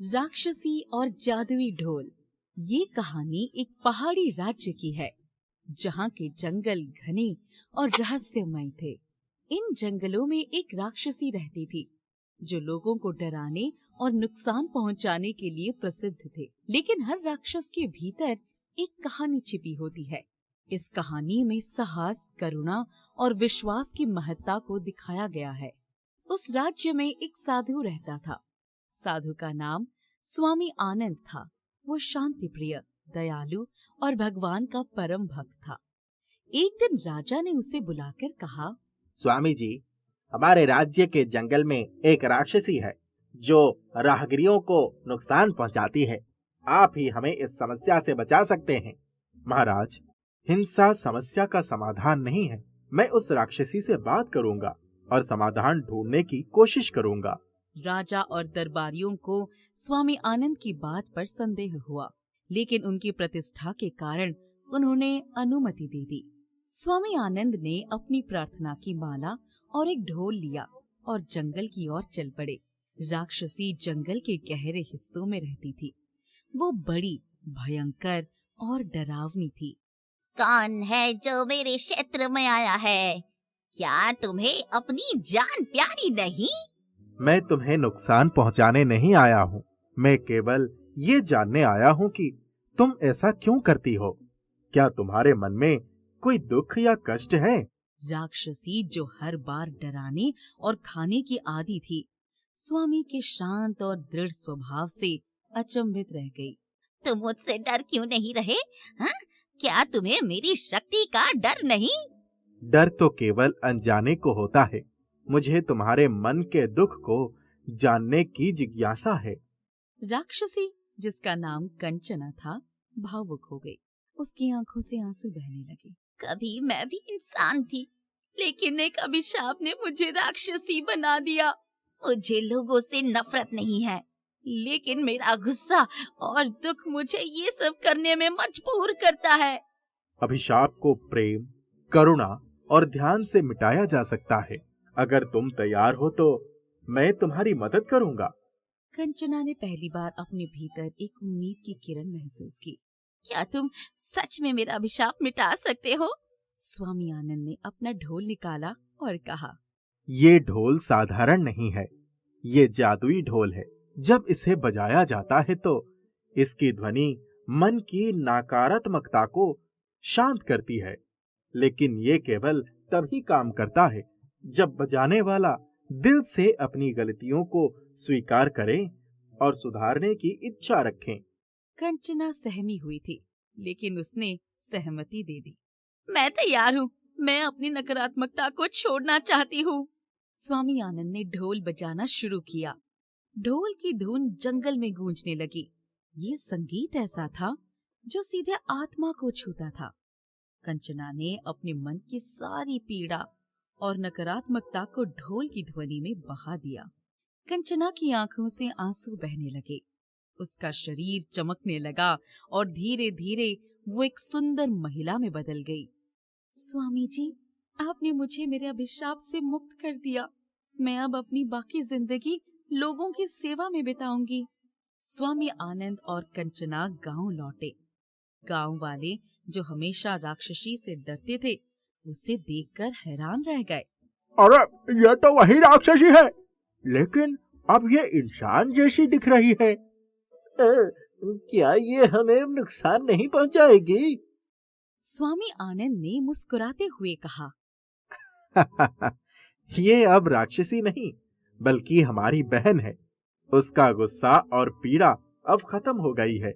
राक्षसी और जादुई ढोल। ये कहानी एक पहाड़ी राज्य की है जहाँ के जंगल घने और रहस्यमय थे। इन जंगलों में एक राक्षसी रहती थी जो लोगों को डराने और नुकसान पहुंचाने के लिए प्रसिद्ध थे। लेकिन हर राक्षस के भीतर एक कहानी छिपी होती है। इस कहानी में साहस, करुणा और विश्वास की महत्ता को दिखाया गया है। उस राज्य में एक साधु रहता था। साधु का नाम स्वामी आनंद था। वो शांति प्रिय, दयालु और भगवान का परम भक्त था। एक दिन राजा ने उसे बुलाकर कहा, स्वामी जी, हमारे राज्य के जंगल में एक राक्षसी है जो राहगीरों को नुकसान पहुंचाती है। आप ही हमें इस समस्या से बचा सकते हैं। महाराज, हिंसा समस्या का समाधान नहीं है। मैं उस राक्षसी से बात करूंगा और समाधान ढूंढने की कोशिश करूंगा। राजा और दरबारियों को स्वामी आनंद की बात पर संदेह हुआ, लेकिन उनकी प्रतिष्ठा के कारण उन्होंने अनुमति दे दी। स्वामी आनंद ने अपनी प्रार्थना की माला और एक ढोल लिया और जंगल की ओर चल पड़े। राक्षसी जंगल के गहरे हिस्सों में रहती थी। वो बड़ी, भयंकर और डरावनी थी। कौन है जो मेरे क्षेत्र में आया है? क्या तुम्हें अपनी जान प्यारी नहीं? मैं तुम्हें नुकसान पहुंचाने नहीं आया हूँ। मैं केवल ये जानने आया हूँ कि तुम ऐसा क्यों करती हो। क्या तुम्हारे मन में कोई दुख या कष्ट है? राक्षसी, जो हर बार डराने और खाने की आदी थी, स्वामी के शांत और दृढ़ स्वभाव से अचंभित रह गई। तुम मुझसे डर क्यों नहीं रहे? हाँ? क्या तुम्हें मेरी शक्ति का डर नहीं? डर तो केवल अनजाने को होता है। मुझे तुम्हारे मन के दुख को जानने की जिज्ञासा है। राक्षसी, जिसका नाम कंचना था, भावुक हो गई। उसकी आंखों से आंसू बहने लगे। कभी मैं भी इंसान थी, लेकिन एक अभिशाप ने मुझे राक्षसी बना दिया। मुझे लोगों से नफरत नहीं है, लेकिन मेरा गुस्सा और दुख मुझे ये सब करने में मजबूर करता है। अभिशाप को प्रेम, करुणा और ध्यान से मिटाया जा सकता है। अगर तुम तैयार हो तो मैं तुम्हारी मदद करूंगा। कंचना ने पहली बार अपने भीतर एक उम्मीद की किरण महसूस की। क्या तुम सच में मेरा अभिशाप मिटा सकते हो? स्वामी आनंद ने अपना ढोल निकाला और कहा, ये ढोल साधारण नहीं है, ये जादुई ढोल है। जब इसे बजाया जाता है तो इसकी ध्वनि मन की नकारात्मकता को शांत करती है। लेकिन ये केवल तभी काम करता है जब बजाने वाला दिल से अपनी गलतियों को स्वीकार करे और सुधारने की इच्छा रखें। कंचना सहमी हुई थी, लेकिन उसने सहमति दे दी। मैं तैयार हूँ। मैं अपनी नकारात्मकता को छोड़ना चाहती हूँ। स्वामी आनंद ने ढोल बजाना शुरू किया। ढोल की धुन जंगल में गूंजने लगी। ये संगीत ऐसा था जो सीधे आत्मा को छूता था। कंचना ने अपने मन की सारी पीड़ा और नकारात्मकता को ढोल की ध्वनि में बहा दिया। कंचना की आंखों से आंसू बहने लगे। उसका शरीर चमकने लगा और धीरे धीरे वो एक सुंदर महिला में बदल गई। स्वामी जी, आपने मुझे मेरे अभिशाप से मुक्त कर दिया। मैं अब अपनी बाकी जिंदगी लोगों की सेवा में बिताऊंगी। स्वामी आनंद और कंचना गांव लौटे। गांव वाले, जो हमेशा राक्षसी से डरते थे, उसे देखकर हैरान रह गए। अरे, ये तो वही राक्षसी है, लेकिन अब ये इंसान जैसी दिख रही है। क्या ये हमें नुकसान नहीं पहुंचाएगी? स्वामी आनंद ने मुस्कुराते हुए कहा, ये अब राक्षसी नहीं, बल्कि हमारी बहन है। उसका गुस्सा और पीड़ा अब खत्म हो गई है।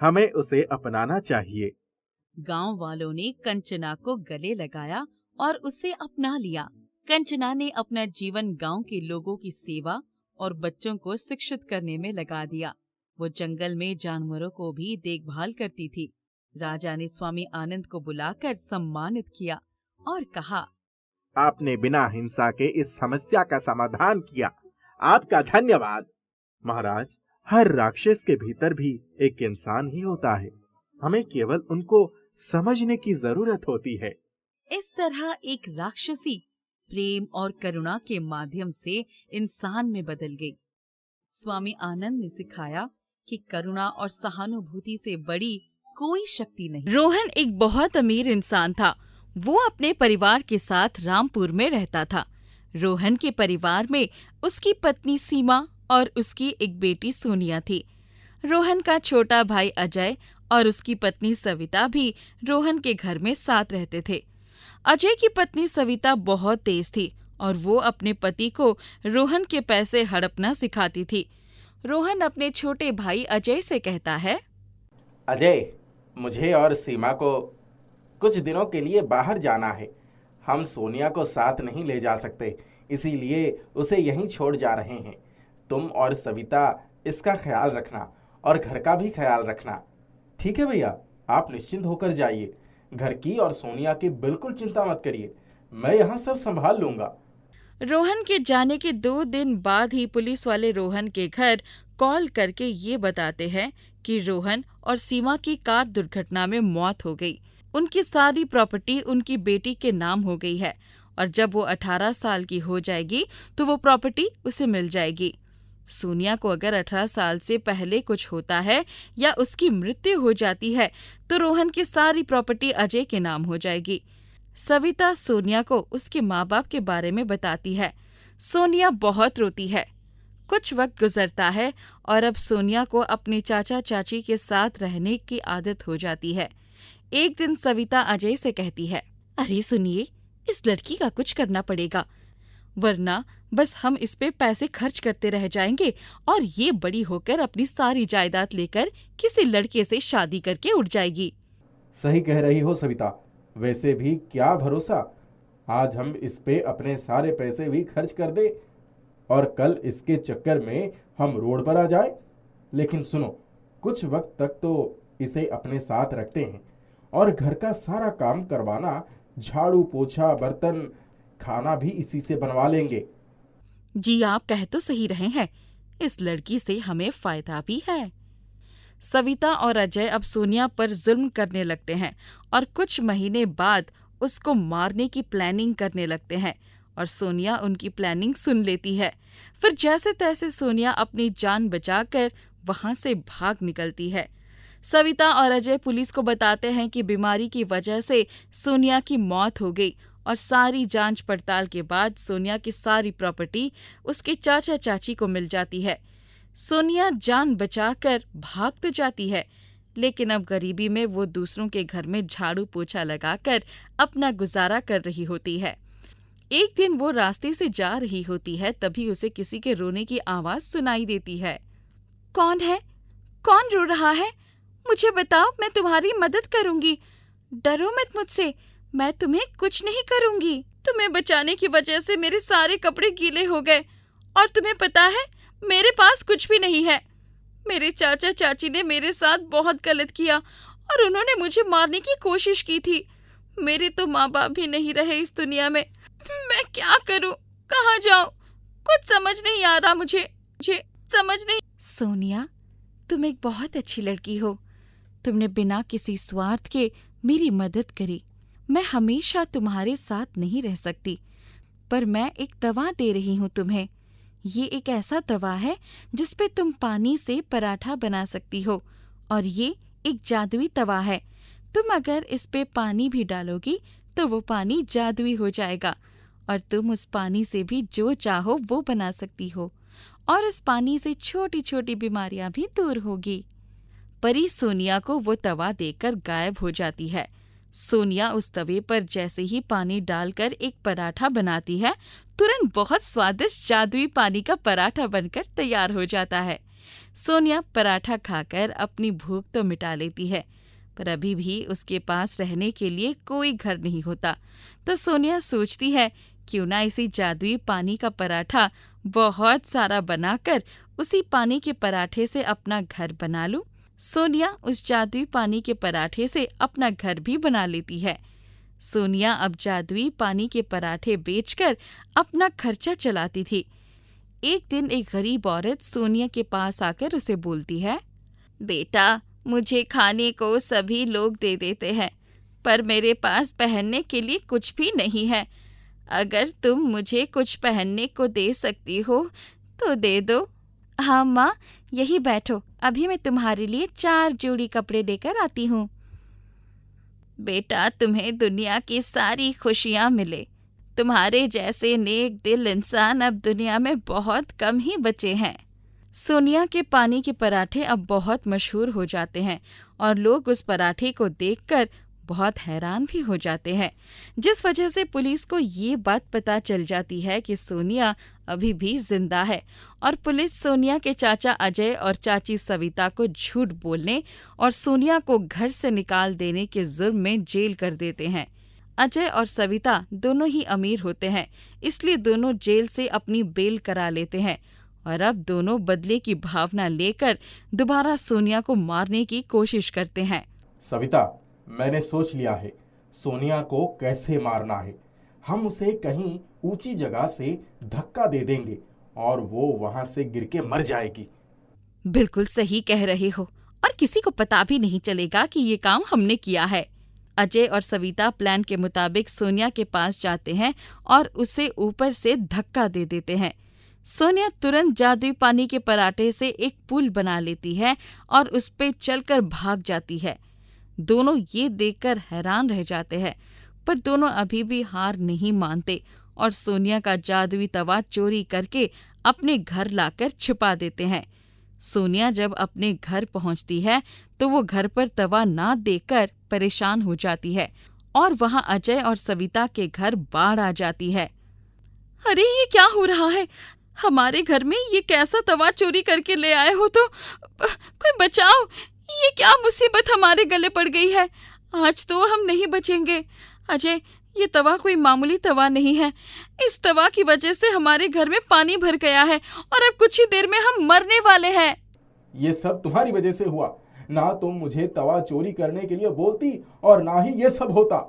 हमें उसे अपनाना चाहिए। गांव वालों ने कंचना को गले लगाया और उसे अपना लिया। कंचना ने अपना जीवन गांव के लोगों की सेवा और बच्चों को शिक्षित करने में लगा दिया। वो जंगल में जानवरों को भी देखभाल करती थी। राजा ने स्वामी आनंद को बुलाकर सम्मानित किया और कहा, आपने बिना हिंसा के इस समस्या का समाधान किया। आपका धन्यवाद। महाराज, हर राक्षस के भीतर भी एक इंसान ही होता है। हमें केवल उनको समझने की जरूरत होती है। इस तरह एक राक्षसी प्रेम और करुणा के माध्यम से इंसान में बदल गई। स्वामी आनंद ने सिखाया कि करुणा और सहानुभूति से बड़ी कोई शक्ति नहीं। रोहन एक बहुत अमीर इंसान था। वो अपने परिवार के साथ रामपुर में रहता था। रोहन के परिवार में उसकी पत्नी सीमा और उसकी एक बेटी सोनिया थी। रोहन का छोटा भाई अजय और उसकी पत्नी सविता भी रोहन के घर में साथ रहते थे। अजय की पत्नी सविता बहुत तेज थी और वो अपने पति को रोहन के पैसे हड़पना सिखाती थी। रोहन अपने छोटे भाई अजय से कहता है, अजय, मुझे और सीमा को कुछ दिनों के लिए बाहर जाना है। हम सोनिया को साथ नहीं ले जा सकते, इसीलिए उसे यहीं छोड़ जा रहे हैं। तुम और सविता इसका ख्याल रखना और घर का भी ख्याल रखना। ठीक है भैया, आप निश्चिंत होकर जाइए। घर की और सोनिया की बिल्कुल चिंता मत करिए, मैं यहाँ सब संभाल लूंगा। रोहन के जाने के 2 दिन बाद ही पुलिस वाले रोहन के घर कॉल करके ये बताते हैं कि रोहन और सीमा की कार दुर्घटना में मौत हो गई। उनकी सारी प्रॉपर्टी उनकी बेटी के नाम हो गई है और जब वो 18 साल की हो जाएगी तो वो प्रॉपर्टी उसे मिल जाएगी। सोनिया को अगर 18 साल से पहले कुछ होता है या उसकी मृत्यु हो जाती है तो रोहन की सारी प्रॉपर्टी अजय के नाम हो जाएगी। सविता सोनिया को उसके माँ बाप के बारे में बताती है। सोनिया बहुत रोती है। कुछ वक्त गुजरता है और अब सोनिया को अपने चाचा चाची के साथ रहने की आदत हो जाती है। एक दिन सविता अजय से कहती है, अरे सुनिए, इस लड़की का कुछ करना पड़ेगा, वरना बस हम इस पे पैसे खर्च करते रह जाएंगे और ये बड़ी होकर अपनी सारी जायदाद लेकर किसी लड़के से शादी करके उड़ जाएगी। सही कह रही हो सविता, वैसे भी क्या भरोसा, आज हम इस पे अपने सारे पैसे भी खर्च कर दे और कल इसके चक्कर में हम रोड पर आ जाए। लेकिन सुनो, कुछ वक्त तक तो इसे अपने साथ रखते हैं और घर का सारा काम करवाना, झाड़ू पोछा बर्तन खाना भी इसी से बनवा लेंगे। जी आप कह तो सही रहे हैं, इस लड़की से हमें फायदा भी है। सविता और अजय अब सोनिया पर जुल्म करने लगते हैं और कुछ महीने बाद उसको मारने की प्लानिंग करने लगते हैं और सोनिया उनकी प्लानिंग सुन लेती है। फिर जैसे तैसे सोनिया अपनी जान बचाकर वहां से भाग निकलती है। सविता और अजय पुलिस को बताते हैं कि बीमारी की वजह से सोनिया की मौत हो गई और सारी जांच पड़ताल के बाद सोनिया की सारी प्रॉपर्टी उसके चाचा चाची को मिल जाती है। सोनिया जान बचाकर भाग तो जाती है, लेकिन अब गरीबी में वो दूसरों के घर में झाड़ू पोछा लगाकर अपना गुजारा कर रही होती है। एक दिन वो रास्ते से जा रही होती है, तभी उसे किसी के रोने की आवाज सुनाई देती है। कौन है? कौन रो रहा है? मुझे बताओ, मैं तुम्हारी मदद करूंगी। डरो मत मुझसे, मैं तुम्हें कुछ नहीं करूंगी। तुम्हें बचाने की वजह से मेरे सारे कपड़े गीले हो गए और तुम्हें पता है मेरे पास कुछ भी नहीं है। मेरे चाचा चाची ने मेरे साथ बहुत गलत किया और उन्होंने मुझे मारने की कोशिश की थी। मेरे तो माँ बाप भी नहीं रहे इस दुनिया में। मैं क्या करूं? कहाँ जाऊं? कुछ समझ नहीं आ रहा मुझे समझ नहीं। सोनिया, तुम एक बहुत अच्छी लड़की हो। तुमने बिना किसी स्वार्थ के मेरी मदद करी। मैं हमेशा तुम्हारे साथ नहीं रह सकती, पर मैं एक दवा दे रही हूँ तुम्हें। ये एक ऐसा दवा है जिस पे तुम पानी से पराठा बना सकती हो और ये एक जादुई तवा है। तुम अगर इस पे पानी भी डालोगी तो वो पानी जादुई हो जाएगा और तुम उस पानी से भी जो चाहो वो बना सकती हो और उस पानी से छोटी छोटी बीमारियां भी दूर होगी। परी सोनिया को वो तवा देकर गायब हो जाती है। सोनिया उस तवे पर जैसे ही पानी डालकर एक पराठा बनाती है, तुरंत बहुत स्वादिष्ट जादुई पानी का पराठा बनकर तैयार हो जाता है। सोनिया पराठा खाकर अपनी भूख तो मिटा लेती है, पर अभी भी उसके पास रहने के लिए कोई घर नहीं होता। तो सोनिया सोचती है क्यों ना इसी जादुई पानी का पराठा बहुत सारा बनाकर उसी पानी के पराठे से अपना घर बना लूं। सोनिया उस जादुई पानी के पराठे से अपना घर भी बना लेती है। सोनिया अब जादुई पानी के पराठे बेचकर अपना खर्चा चलाती थी। एक दिन एक गरीब औरत सोनिया के पास आकर उसे बोलती है, बेटा, मुझे खाने को सभी लोग दे देते हैं, पर मेरे पास पहनने के लिए कुछ भी नहीं है। अगर तुम मुझे कुछ पहनने को दे सकती हो तो दे दो। हाँ माँ, यही बैठो, अभी मैं तुम्हारे लिए 4 जोड़ी कपड़े लेकर आती हूँ। बेटा, तुम्हें दुनिया की सारी खुशियाँ मिले। तुम्हारे जैसे नेक दिल इंसान अब दुनिया में बहुत कम ही बचे हैं। सोनिया के पानी के पराठे अब बहुत मशहूर हो जाते हैं और लोग उस पराठे को देखकर बहुत हैरान भी हो जाते हैं, जिस वजह से पुलिस को ये बात पता चल जाती है कि सोनिया अभी भी जिंदा है और पुलिस सोनिया के चाचा अजय और चाची सविता को झूठ बोलने और सोनिया को घर से निकाल देने के जुर्म में जेल कर देते हैं। अजय और सविता दोनों ही अमीर होते हैं, इसलिए दोनों जेल से अपनी बेल करा लेते हैं और अब दोनों बदले की भावना लेकर दोबारा सोनिया को मारने की कोशिश करते हैं। सविता, मैंने सोच लिया है सोनिया को कैसे मारना है। हम उसे कहीं ऊंची जगह से धक्का दे देंगे और वो वहां से गिर के मर जाएगी। बिल्कुल सही कह रहे हो, और किसी को पता भी नहीं चलेगा कि ये काम हमने किया है। अजय और सविता प्लान के मुताबिक सोनिया के पास जाते हैं और उसे ऊपर से धक्का दे देते हैं। सोनिया तुरंत जादुई पानी के पराठे से एक पुल बना लेती है और उस पे चलकर भाग जाती है। दोनों ये देखकर हैरान रह जाते हैं, पर दोनों अभी भी हार नहीं मानते और सोनिया का जादुई तवा चोरी करके अपने घर लाकर छिपा देते हैं। सोनिया जब अपने घर पहुंचती है तो वो घर पर तवा ना देखकर परेशान हो जाती है और वहां अजय और सविता के घर बाढ़ आ जाती है। अरे, ये क्या हो रहा है? हमारे घर में ये कैसा तवा चोरी करके ले आए हो? तो कोई बचाओ, ये क्या मुसीबत हमारे गले पड़ गई है? आज तो हम नहीं बचेंगे। अजय, ये तवा कोई मामूली तवा नहीं है। इस तवा की वजह से हमारे घर में पानी भर गया है और अब कुछ ही देर में हम मरने वाले हैं। ये सब तुम्हारी वजह से हुआ। ना तुम मुझे तवा चोरी करने के लिए बोलती और ना ही ये सब होता।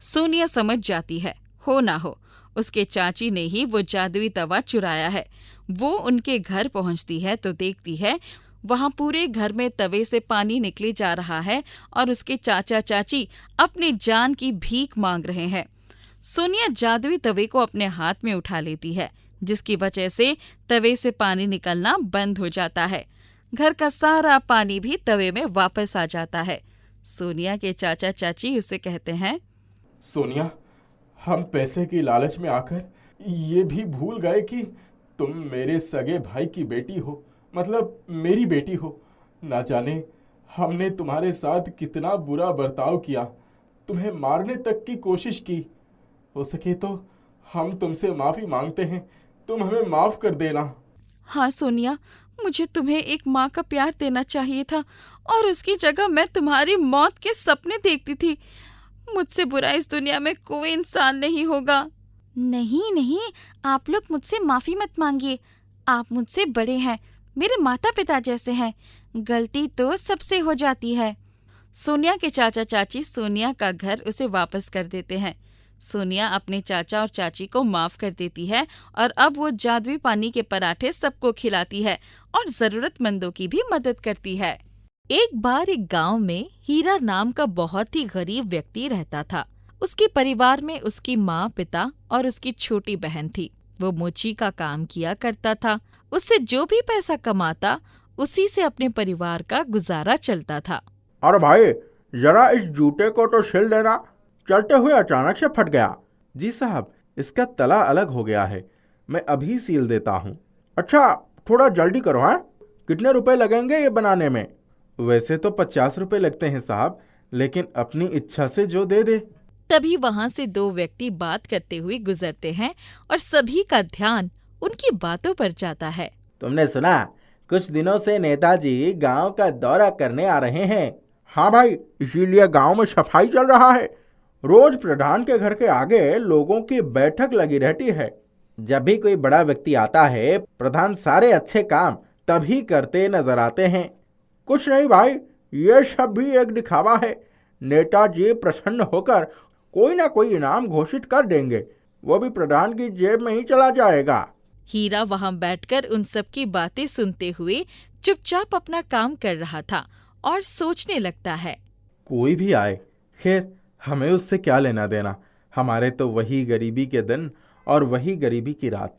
सोनिया समझ जाती है, हो ना हो उसके चाची ने ही वो जादुई तवा चुराया है। वो उनके घर पहुंचती है तो देखती है वहां पूरे घर में तवे से पानी निकले जा रहा है और उसके चाचा चाची अपनी जान की भीख मांग रहे हैं। सोनिया जादुई तवे को अपने हाथ में उठा लेती है, जिसकी वजह से तवे से पानी निकलना बंद हो जाता है। घर का सारा पानी भी तवे में वापस आ जाता है। सोनिया के चाचा चाची उसे कहते हैं, सोनिया, हम पैसे की लालच में आकर ये भी भूल गए कि तुम मेरे सगे भाई की बेटी हो, मतलब मेरी बेटी हो। ना जाने हमने तुम्हारे साथ कितना बुरा बर्ताव किया, तुम्हें मारने तक की कोशिश की। हो सके तो हम तुमसे माफी मांगते हैं, तुम हमें माफ कर देना। हाँ सोनिया, मुझे तुम्हें एक माँ का प्यार देना चाहिए था और उसकी जगह मैं तुम्हारी मौत के सपने देखती थी। मुझसे बुरा इस दुनिया में कोई इंसान नहीं होगा। नहीं नहीं, आप लोग मुझसे माफी मत मांगिए। आप मुझसे बड़े हैं, मेरे माता पिता जैसे हैं। गलती तो सबसे हो जाती है। सोनिया के चाचा चाची सोनिया का घर उसे वापस कर देते हैं। सोनिया अपने चाचा और चाची को माफ कर देती है और अब वो जादुई पानी के पराठे सबको खिलाती है और जरूरतमंदों की भी मदद करती है। एक बार एक गांव में हीरा नाम का बहुत ही गरीब व्यक्ति रहता था। उसके परिवार में उसकी माँ, पिता और उसकी छोटी बहन थी। वो मोची का काम किया करता था। उससे जो भी पैसा कमाता उसी से अपने परिवार का गुजारा चलता था। अरे भाई, जरा इस जूते को तो सिल देना, चलते हुए अचानक से फट गया। जी साहब, इसका तला अलग हो गया है, मैं अभी सील देता हूँ। अच्छा, थोड़ा जल्दी करो। हाँ, कितने रुपए लगेंगे ये बनाने में? वैसे तो 50 रुपए लगते हैं साहब, लेकिन अपनी इच्छा से जो दे दे। तभी वहाँ से 2 व्यक्ति बात करते हुए गुजरते हैं और सभी का ध्यान उनकी बातों पर जाता है। तुमने सुना, कुछ दिनों से नेताजी गांव का दौरा करने आ रहे हैं। हाँ भाई, इसीलिए गांव में सफाई चल रहा है। रोज प्रधान के घर के आगे लोगों की बैठक लगी रहती है। जब भी कोई बड़ा व्यक्ति आता है, प्रधान सारे अच्छे काम तभी करते नजर आते हैं। कुछ नहीं भाई, ये सब भी एक दिखावा है। नेताजी प्रसन्न होकर कोई ना कोई इनाम घोषित कर देंगे, वो भी प्रधान की जेब में ही चला जाएगा। हीरा वहाँ बैठकर उन सब की बातें सुनते हुए चुपचाप अपना काम कर रहा था और सोचने लगता है, कोई भी आए, खैर हमें उससे क्या लेना देना। हमारे तो वही गरीबी के दिन और वही गरीबी की रात।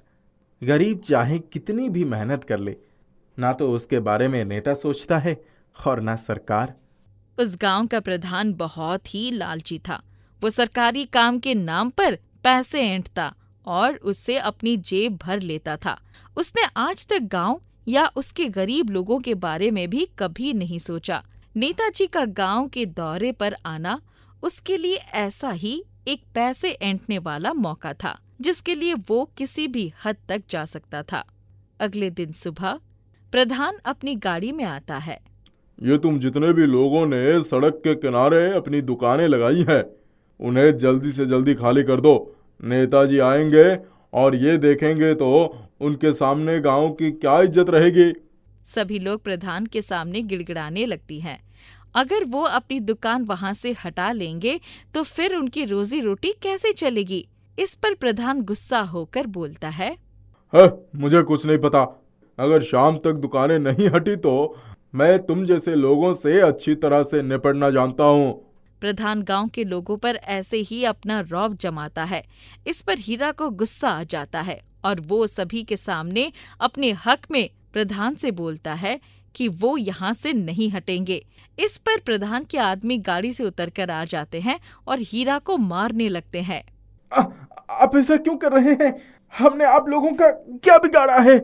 गरीब चाहे कितनी भी मेहनत कर ले, ना तो उसके बारे में नेता सोचता है और ना सरकार। उस गांव का प्रधान बहुत ही लालची था। वो सरकारी काम के नाम पर पैसे ऐंठता और उससे अपनी जेब भर लेता था। उसने आज तक गांव या उसके गरीब लोगों के बारे में भी कभी नहीं सोचा। नेताजी का गांव के दौरे पर आना उसके लिए ऐसा ही एक पैसे ऐंठने वाला मौका था, जिसके लिए वो किसी भी हद तक जा सकता था। अगले दिन सुबह प्रधान अपनी गाड़ी में आता है। ये तुम जितने भी लोगों ने सड़क के किनारे अपनी दुकानें लगाई हैं, उन्हें जल्दी से जल्दी खाली कर दो। नेताजी आएंगे और ये देखेंगे तो उनके सामने गांव की क्या इज्जत रहेगी। सभी लोग प्रधान के सामने गिड़गिड़ाने लगती हैं। अगर वो अपनी दुकान वहां से हटा लेंगे तो फिर उनकी रोजी रोटी कैसे चलेगी। इस पर प्रधान गुस्सा होकर बोलता है, मुझे कुछ नहीं पता। अगर शाम तक दुकानें नहीं हटी तो मैं तुम जैसे लोगों से अच्छी तरह से निपटना जानता हूँ। प्रधान गांव के लोगों पर ऐसे ही अपना रौब जमाता है। इस पर हीरा को गुस्सा आ जाता है और वो सभी के सामने अपने हक में प्रधान से बोलता है कि वो यहाँ से नहीं हटेंगे। इस पर प्रधान के आदमी गाड़ी से उतरकर आ जाते हैं और हीरा को मारने लगते हैं। आप ऐसा क्यों कर रहे हैं? हमने आप लोगों का क्या बिगाड़ा है?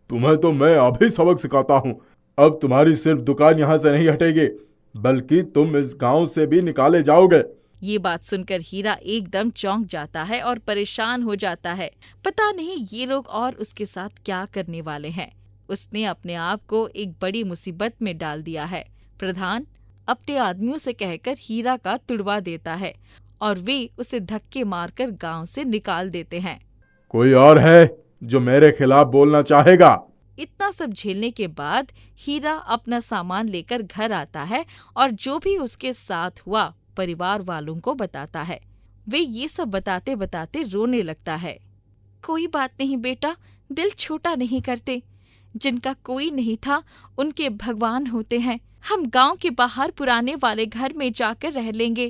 तुम्हें तो मैं अभी सबक सिखाता हूँ। अब तुम्हारी सिर्फ दुकान यहाँ से नहीं हटेगी, बल्कि तुम इस गांव से भी निकाले जाओगे। ये बात सुनकर हीरा एकदम चौंक जाता है और परेशान हो जाता है। पता नहीं ये लोग और उसके साथ क्या करने वाले हैं। उसने अपने आप को एक बड़ी मुसीबत में डाल दिया है। प्रधान अपने आदमियों से कहकर हीरा का तुड़वा देता है और वे उसे धक्के मारकर गांव से निकाल देते हैं। कोई और है जो मेरे खिलाफ बोलना चाहेगा? इतना सब झेलने के बाद हीरा अपना सामान लेकर घर आता है और जो भी उसके साथ हुआ परिवार वालों को बताता है। वे ये सब बताते बताते रोने लगता है। कोई बात नहीं बेटा, दिल छोटा नहीं करते। जिनका कोई नहीं था उनके भगवान होते हैं। हम गांव के बाहर पुराने वाले घर में जाकर रह लेंगे।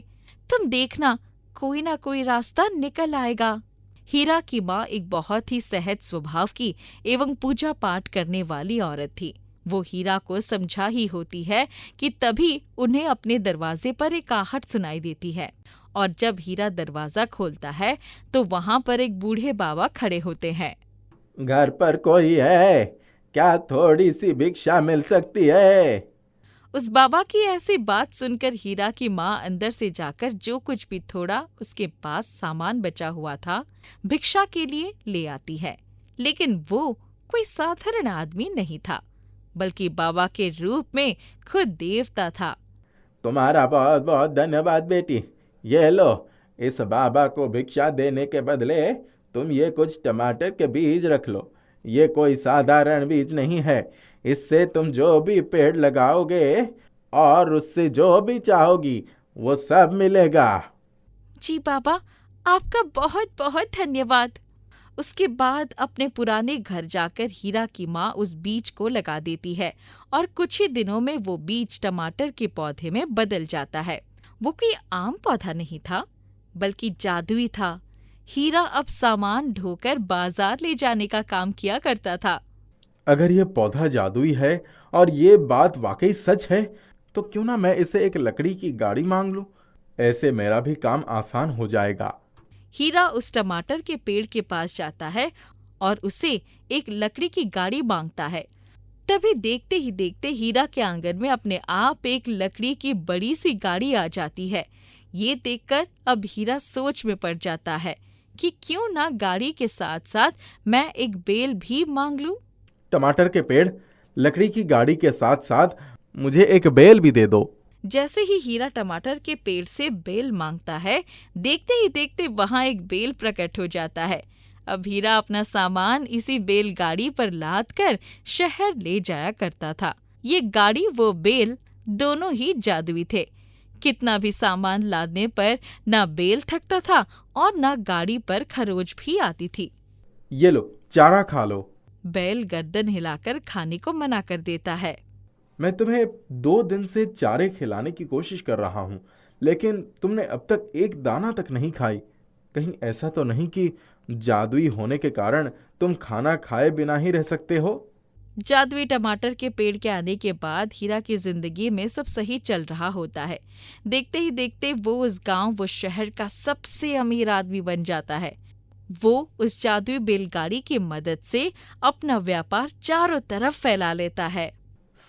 तुम देखना, कोई ना कोई रास्ता निकल आएगा। हीरा की माँ एक बहुत ही सहज स्वभाव की एवं पूजा पाठ करने वाली औरत थी। वो हीरा को समझा ही होती है कि तभी उन्हें अपने दरवाजे पर एक आहट सुनाई देती है और जब हीरा दरवाजा खोलता है तो वहाँ पर एक बूढ़े बाबा खड़े होते हैं। घर पर कोई है क्या? थोड़ी सी भिक्षा मिल सकती है? उस बाबा की ऐसी बात सुनकर हीरा की माँ अंदर से जाकर जो कुछ भी थोड़ा उसके पास सामान बचा हुआ था भिक्षा के लिए ले आती है। लेकिन वो कोई साधारण आदमी नहीं था, बल्कि बाबा के रूप में खुद देवता था। तुम्हारा बहुत बहुत धन्यवाद बेटी। ये लो, इस बाबा को भिक्षा देने के बदले तुम ये कुछ टमाटर के बीज रख लो। ये कोई साधारण बीज नहीं है। इससे तुम जो भी पेड़ लगाओगे और उससे जो भी चाहोगी वो सब मिलेगा। जी बाबा, आपका बहुत बहुत धन्यवाद। उसके बाद अपने पुराने घर जाकर हीरा की माँ उस बीज को लगा देती है और कुछ ही दिनों में वो बीज टमाटर के पौधे में बदल जाता है। वो कोई आम पौधा नहीं था, बल्कि जादुई था। हीरा अब सामान ढोकर बाजार ले जाने का काम किया करता था। अगर ये पौधा जादुई है और ये बात वाकई सच है तो क्यों ना मैं इसे एक लकड़ी की गाड़ी मांग लूं। ऐसे मेरा भी काम आसान हो जाएगा। हीरा उस टमाटर के पेड़ के पास जाता है और उसे एक लकड़ी की गाड़ी मांगता है। तभी देखते ही देखते हीरा के आंगन में अपने आप एक लकड़ी की बड़ी सी गाड़ी आ जाती है। ये देखकर अब हीरा सोच में पड़ जाता है कि क्यों ना गाड़ी के साथ साथ मैं एक बेल भी मांग लूं। टमाटर के पेड़, लकड़ी की गाड़ी के साथ साथ मुझे एक बेल भी दे दो। जैसे ही हीरा टमाटर के पेड़ से बेल मांगता है, देखते ही देखते वहाँ एक बेल प्रकट हो जाता है। अब हीरा अपना सामान इसी बेल गाड़ी पर लाद कर शहर ले जाया करता था। ये गाड़ी वो बेल दोनों ही जादुई थे। कितना भी सामान लादने पर ना बेल थकता था और ना गाड़ी पर खरोच भी आती थी। ये लो, चारा खा लो। बैल गर्दन हिलाकर खाने को मना कर देता है। मैं तुम्हें 2 दिन से चारे खिलाने की कोशिश कर रहा हूँ, लेकिन तुमने अब तक एक दाना तक नहीं खाई। कहीं ऐसा तो नहीं कि जादुई होने के कारण तुम खाना खाए बिना ही रह सकते हो? जादुई टमाटर के पेड़ के आने के बाद हीरा की जिंदगी में सब सही चल रहा होता है। देखते ही देखते वो उस गांव, वो शहर का सबसे अमीर आदमी बन जाता है। वो उस जादुई बैलगाड़ी की मदद से अपना व्यापार चारों तरफ फैला लेता है।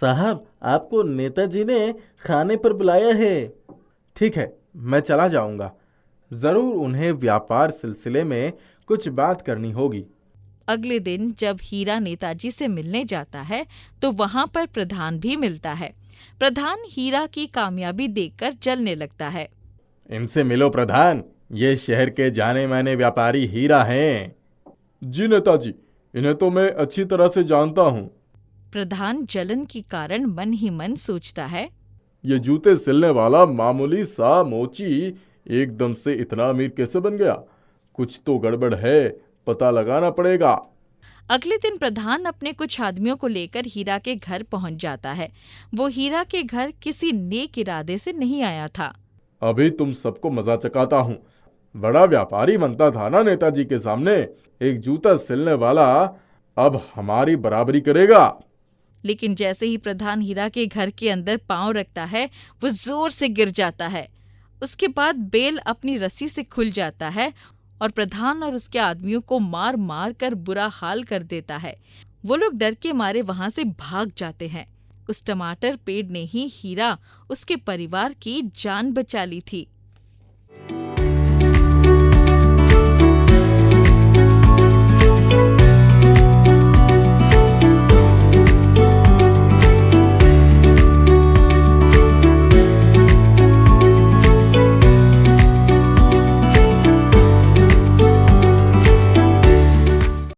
साहब, आपको नेताजी ने खाने पर बुलाया है। ठीक है, मैं चला जाऊंगा। जरूर उन्हें व्यापार सिलसिले में कुछ बात करनी होगी। अगले दिन जब हीरा नेताजी से मिलने जाता है तो वहां पर प्रधान भी मिलता है। प्रधान हीरा की कामयाबी देखकर जलने लगता है। इनसे मिलो प्रधान, ये शहर के जाने माने व्यापारी हीरा हैं। जी नेताजी, इन्हें तो मैं अच्छी तरह से जानता हूँ। प्रधान जलन के कारण मन ही मन सोचता है, ये जूते सिलने वाला मामूली सा मोची एकदम से इतना अमीर कैसे बन गया? कुछ तो गड़बड़ है, पता लगाना पड़ेगा। अगले दिन प्रधान अपने कुछ आदमियों को लेकर हीरा के घर पहुंच जाता है। वो हीरा के घर किसी नेक इरादे से नहीं आया था। अभी तुम सबको मजा चकाता हूँ। बड़ा व्यापारी बनता था ना नेताजी के सामने, एक जूता सिलने वाला अब हमारी बराबरी करेगा। लेकिन जैसे ही प्रधान हीरा के घर के अंदर पांव रखता है, वो जोर से गिर जाता है। उसके बाद बेल अपनी रस्सी से खुल जाता है और प्रधान और उसके आदमियों को मार मार कर बुरा हाल कर देता है। वो लोग डर के मारे वहां से भाग जाते हैं। उस टमाटर पेड़ ने ही हीरा, उसके परिवार की जान बचा ली थी।